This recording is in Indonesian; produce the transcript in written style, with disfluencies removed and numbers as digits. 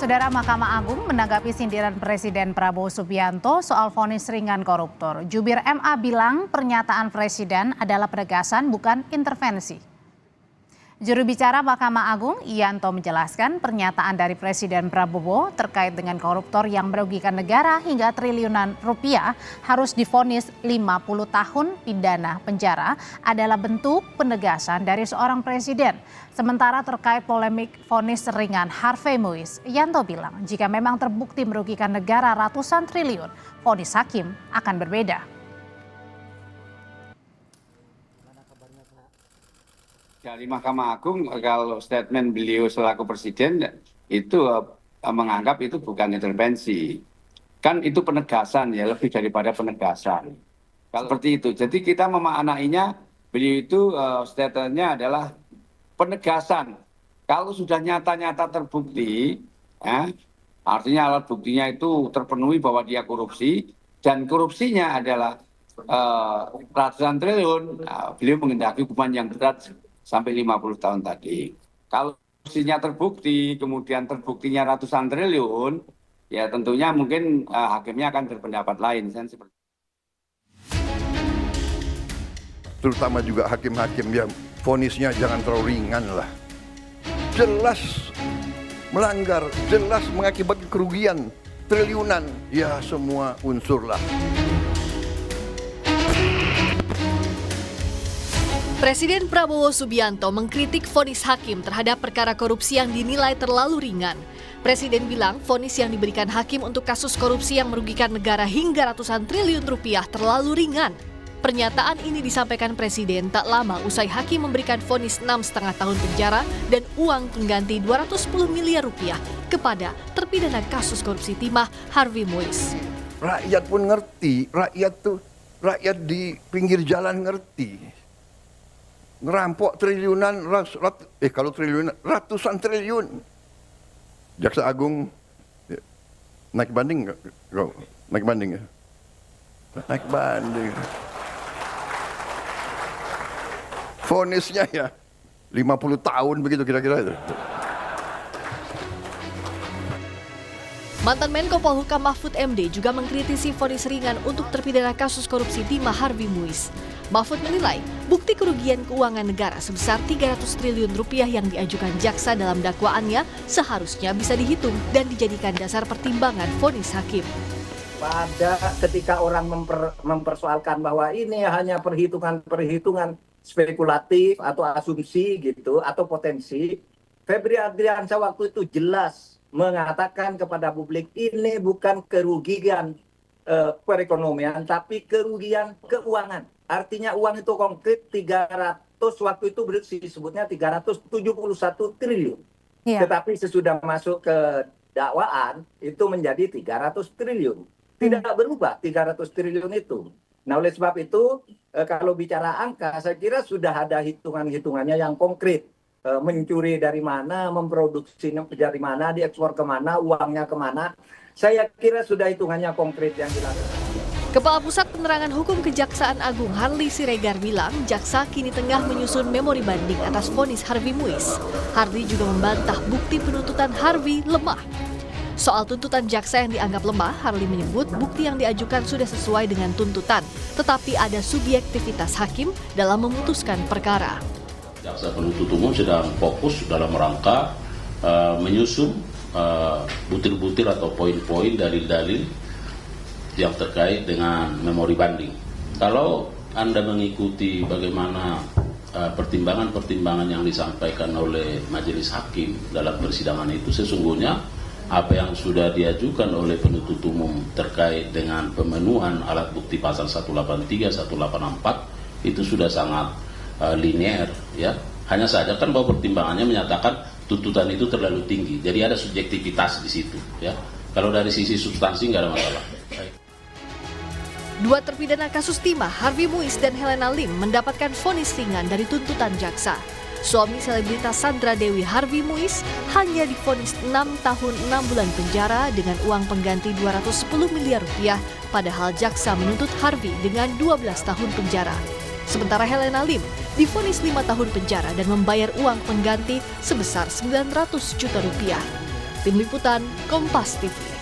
Saudara, Mahkamah Agung menanggapi sindiran Presiden Prabowo Subianto soal vonis ringan koruptor. Jubir MA bilang pernyataan Presiden adalah penegasan bukan intervensi. Juru bicara Mahkamah Agung, Yanto, menjelaskan pernyataan dari Presiden Prabowo terkait dengan koruptor yang merugikan negara hingga triliunan rupiah harus divonis 50 tahun pidana penjara adalah bentuk penegasan dari seorang presiden. Sementara terkait polemik vonis ringan Harvey Muiz, Yanto bilang jika memang terbukti merugikan negara ratusan triliun, vonis hakim akan berbeda. Dari Mahkamah Agung, kalau statement beliau selaku presiden itu menganggap itu bukan intervensi. Kan itu penegasan ya, lebih daripada penegasan. Kalau seperti itu. Jadi kita memaknainya beliau itu statementnya adalah penegasan. Kalau sudah nyata-nyata terbukti, ya, artinya alat buktinya itu terpenuhi bahwa dia korupsi, dan korupsinya adalah ratusan triliun, beliau mengendaki hukuman yang berat sampai 50 tahun tadi. Kalau korupsinya terbukti, kemudian terbuktinya ratusan triliun, ya tentunya mungkin hakimnya akan berpendapat lain. Terutama juga hakim-hakim yang vonisnya jangan terlalu ringan lah. Jelas melanggar, jelas mengakibatkan kerugian triliunan, ya semua unsur lah. Presiden Prabowo Subianto mengkritik vonis hakim terhadap perkara korupsi yang dinilai terlalu ringan. Presiden bilang vonis yang diberikan hakim untuk kasus korupsi yang merugikan negara hingga ratusan triliun rupiah terlalu ringan. Pernyataan ini disampaikan Presiden tak lama usai hakim memberikan vonis 6,5 tahun penjara dan uang pengganti 210 miliar rupiah kepada terpidana kasus korupsi timah Harvey Muiz. Rakyat pun ngerti, rakyat di pinggir jalan ngerti. Ngerampok triliunan, kalau triliunan, ratusan triliun. Jaksa Agung naik banding nggak? Naik banding ya? Naik banding. Vonisnya ya 50 tahun begitu kira-kira itu. Mantan Menko Polhukam Mahfud MD juga mengkritisi vonis ringan untuk terpidana kasus korupsi timah Harvey Muiz. Mahfud menilai bukti kerugian keuangan negara sebesar 300 triliun rupiah yang diajukan jaksa dalam dakwaannya seharusnya bisa dihitung dan dijadikan dasar pertimbangan vonis hakim. Pada ketika orang mempersoalkan bahwa ini hanya perhitungan spekulatif atau asumsi gitu atau potensi, Febri Ardiansyah waktu itu jelas mengatakan kepada publik ini bukan kerugian perekonomian tapi kerugian keuangan. Artinya uang itu konkret 300, waktu itu disebutnya 371 triliun. Yeah. Tetapi sesudah masuk ke dakwaan itu menjadi 300 triliun. Tidak berubah 300 triliun itu. Nah oleh sebab itu kalau bicara angka saya kira sudah ada hitungan-hitungannya yang konkret. Mencuri dari mana, memproduksinya dari mana, diekspor kemana, uangnya kemana. Saya kira sudah hitungannya konkret yang dilakukan. Kepala Pusat Penerangan Hukum Kejaksaan Agung Harli Siregar bilang jaksa kini tengah menyusun memori banding atas vonis Harvey Muiz. Harli juga membantah bukti penuntutan Harvey lemah. Soal tuntutan jaksa yang dianggap lemah, Harli menyebut bukti yang diajukan sudah sesuai dengan tuntutan, tetapi ada subjektivitas hakim dalam memutuskan perkara. Jaksa penuntut umum sedang fokus dalam rangka menyusun butir-butir atau poin-poin dalil-dalil yang terkait dengan memori banding. Kalau Anda mengikuti bagaimana pertimbangan-pertimbangan yang disampaikan oleh majelis hakim dalam persidangan itu, sesungguhnya apa yang sudah diajukan oleh penuntut umum terkait dengan pemenuhan alat bukti pasal 183, 184 itu sudah sangat linear, ya. Hanya saja kan bahwa pertimbangannya menyatakan tuntutan itu terlalu tinggi, jadi ada subjektivitas di situ, ya. Kalau dari sisi substansi nggak ada masalah. Dua terpidana kasus timah, Harvey Muiz dan Helena Lim, mendapatkan vonis ringan dari tuntutan jaksa. Suami selebritas Sandra Dewi Harvey Muiz hanya divonis 6 tahun 6 bulan penjara dengan uang pengganti 210 miliar rupiah, padahal jaksa menuntut Harvey dengan 12 tahun penjara. Sementara Helena Lim divonis 5 tahun penjara dan membayar uang pengganti sebesar 900 juta rupiah. Tim Liputan, Kompas TV.